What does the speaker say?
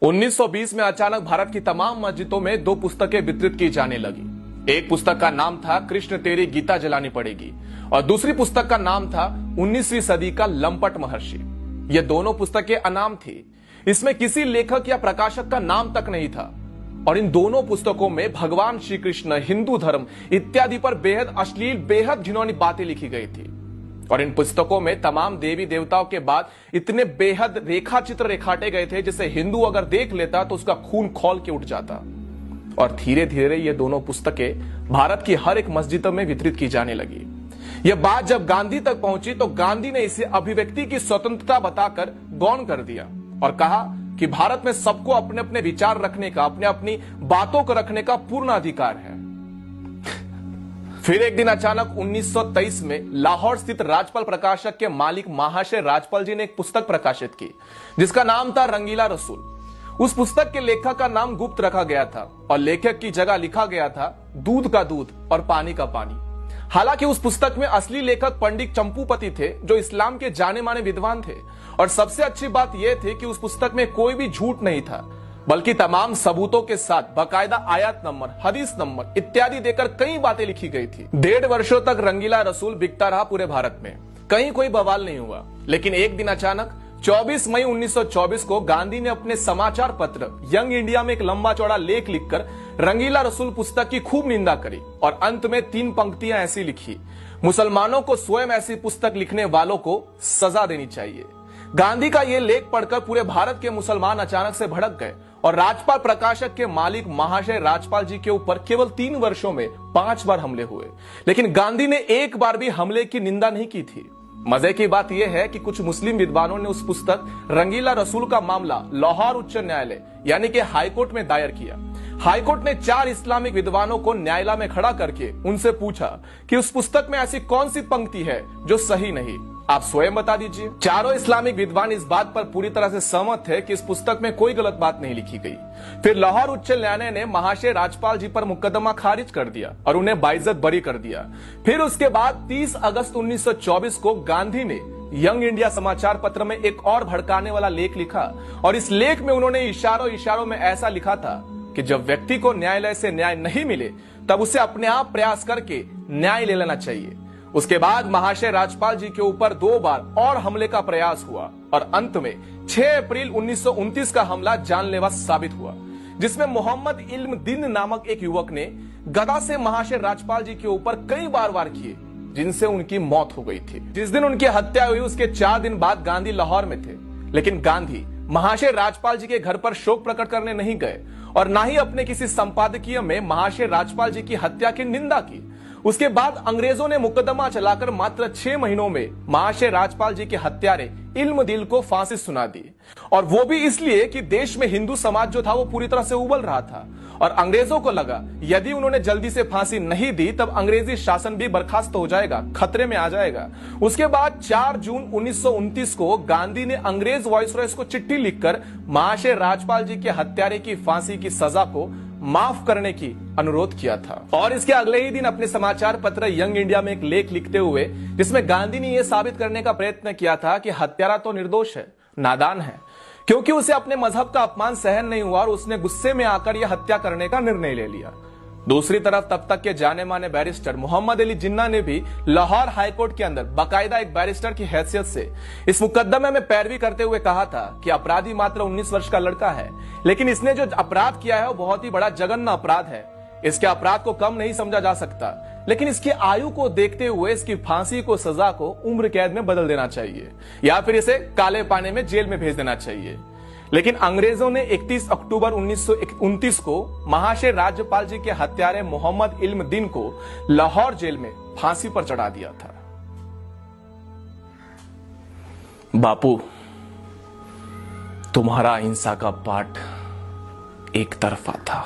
1920 में अचानक भारत की तमाम मस्जिदों में दो पुस्तकें वितरित की जाने लगी। एक पुस्तक का नाम था कृष्ण तेरी गीता जलानी पड़ेगी और दूसरी पुस्तक का नाम था 19वीं सदी का लंपट महर्षि। ये दोनों पुस्तकें अनाम थी, इसमें किसी लेखक या प्रकाशक का नाम तक नहीं था और इन दोनों पुस्तकों में भगवान श्री कृष्ण, हिंदू धर्म इत्यादि पर बेहद अश्लील, बेहद घिनौनी बातें लिखी गई थी। और इन पुस्तकों में तमाम देवी देवताओं के बाद इतने बेहद रेखा चित्र रेखाटे गए थे जिसे हिंदू अगर देख लेता तो उसका खून खौल के उठ जाता। और धीरे धीरे ये दोनों पुस्तकें भारत की हर एक मस्जिदों में वितरित की जाने लगी। यह बात जब गांधी तक पहुंची तो गांधी ने इसे अभिव्यक्ति की स्वतंत्रता बताकर गौण कर दिया और कहा कि भारत में सबको अपने अपने विचार रखने का, अपने अपनी बातों को रखने का पूर्ण अधिकार है। फिर एक दिन अचानक 1923 में लाहौर स्थित राजपाल प्रकाशक के मालिक महाशय राजपाल जी ने एक पुस्तक प्रकाशित की जिसका नाम था रंगीला रसूल। उस पुस्तक के लेखक का नाम गुप्त रखा गया था और लेखक की जगह लिखा गया था दूध का दूध और पानी का पानी। हालांकि उस पुस्तक में असली लेखक पंडित चंपूपति थे जो इस्लाम के जाने माने विद्वान थे और सबसे अच्छी बात यह थी कि उस पुस्तक में कोई भी झूठ नहीं था बल्कि तमाम सबूतों के साथ बाकायदा आयत नंबर, हदीस नंबर इत्यादि देकर कई बातें लिखी गई थी। 1.5 वर्षों तक रंगीला रसूल बिकता रहा पूरे भारत में, कहीं कोई बवाल नहीं हुआ। लेकिन एक दिन अचानक 24 मई 1924 को गांधी ने अपने समाचार पत्र यंग इंडिया में एक लंबा चौड़ा लेख लिखकर रंगीला रसूल पुस्तक की खूब निंदा करी और अंत में 3 पंक्तियां ऐसी लिखी: मुसलमानों को स्वयं ऐसी पुस्तक लिखने वालों को सजा देनी चाहिए। गांधी का यह लेख पढ़कर पूरे भारत के मुसलमान अचानक से भड़क गए और राजपाल प्रकाशक के मालिक महाशय राजपाल जी के ऊपर केवल 3 वर्षों में 5 बार हमले हुए। लेकिन गांधी ने एक बार भी हमले की निंदा नहीं की थी। मजे की बात यह है कि कुछ मुस्लिम विद्वानों ने उस पुस्तक रंगीला रसूल का मामला लाहौर उच्च न्यायालय यानी कि हाईकोर्ट में दायर किया। हाईकोर्ट ने 4 इस्लामिक विद्वानों को न्यायालय में खड़ा करके उनसे पूछा कि उस पुस्तक में ऐसी कौन सी पंक्ति है जो सही नहीं, आप स्वयं बता दीजिए। चारों इस्लामिक विद्वान इस बात पर पूरी तरह से सहमत थे कि इस पुस्तक में कोई गलत बात नहीं लिखी गई। फिर लाहौर उच्च न्यायालय ने महाशय राजपाल जी पर मुकदमा खारिज कर दिया और उन्हें बाइज्जत बरी कर दिया। फिर उसके बाद 30 अगस्त 1924 को गांधी ने यंग इंडिया समाचार पत्र में एक और भड़काने वाला लेख लिखा और इस लेख में उन्होंने इशारों में ऐसा लिखा था कि जब व्यक्ति को न्यायालय से न्याय नहीं मिले तब उसे अपने आप प्रयास करके न्याय ले लेना चाहिए। उसके बाद महाशय राजपाल जी के ऊपर 2 बार और हमले का प्रयास हुआ और अंत में 6 अप्रैल 1929 का हमला जानलेवा साबित हुआ जिसमें मोहम्मद इल्म दीन नामक एक युवक ने गदा से महाशय राजपाल जी के ऊपर कई बार वार किए जिनसे उनकी मौत हो गई थी। जिस दिन उनकी हत्या हुई उसके 4 दिन बाद गांधी लाहौर में थे, लेकिन गांधी महाशय राजपाल जी के घर पर शोक प्रकट करने नहीं गए और ना ही अपने किसी संपादकीय में महाशय राजपाल जी की हत्या की निंदा की। उसके बाद अंग्रेजों ने मुकदमा चलाकर मात्र 6 महीनों में महाशय राजपाल जी के हत्यारे इल्म दिल को फांसी सुना दी और वो भी इसलिए कि देश में हिंदू समाज जो था वो पूरी तरह से उबल रहा था और अंग्रेजों को लगा यदि उन्होंने जल्दी से फांसी नहीं दी तब अंग्रेजी शासन भी बर्खास्त हो जाएगा, खतरे में आ जाएगा। उसके बाद 4 जून 1929 को गांधी ने अंग्रेज वाइसरॉय को चिट्ठी लिखकर महाशय राजपाल जी के हत्यारे की फांसी की सजा को माफ करने की अनुरोध किया था और इसके अगले ही दिन अपने समाचार पत्र यंग इंडिया में एक लेख लिखते हुए जिसमें गांधी ने यह साबित करने का प्रयत्न किया था कि हत्यारा तो निर्दोष है, नादान है, क्योंकि उसे अपने मजहब का अपमान सहन नहीं हुआ और उसने गुस्से में आकर यह हत्या करने का निर्णय ले लिया। दूसरी तरफ तब तक के जाने माने बैरिस्टर मोहम्मद अली जिन्ना ने भी लाहौर हाईकोर्ट के अंदर बाकायदा एक बैरिस्टर की हैसियत से इस मुकदमे में पैरवी करते हुए कहा था कि अपराधी मात्र 19 वर्ष का लड़का है, लेकिन इसने जो अपराध किया है वो बहुत ही बड़ा जघन्य अपराध है। इसके अपराध को कम नहीं समझा जा सकता, लेकिन इसकी आयु को देखते हुए इसकी फांसी को सजा को उम्र कैद में बदल देना चाहिए या फिर इसे काले पानी में जेल में भेज देना चाहिए। लेकिन अंग्रेजों ने 31 अक्टूबर 1929 को महाशय राज्यपाल जी के हत्यारे मोहम्मद इल्म दीन को लाहौर जेल में फांसी पर चढ़ा दिया था। बापू, तुम्हारा अहिंसा का पाठ एक तरफा था।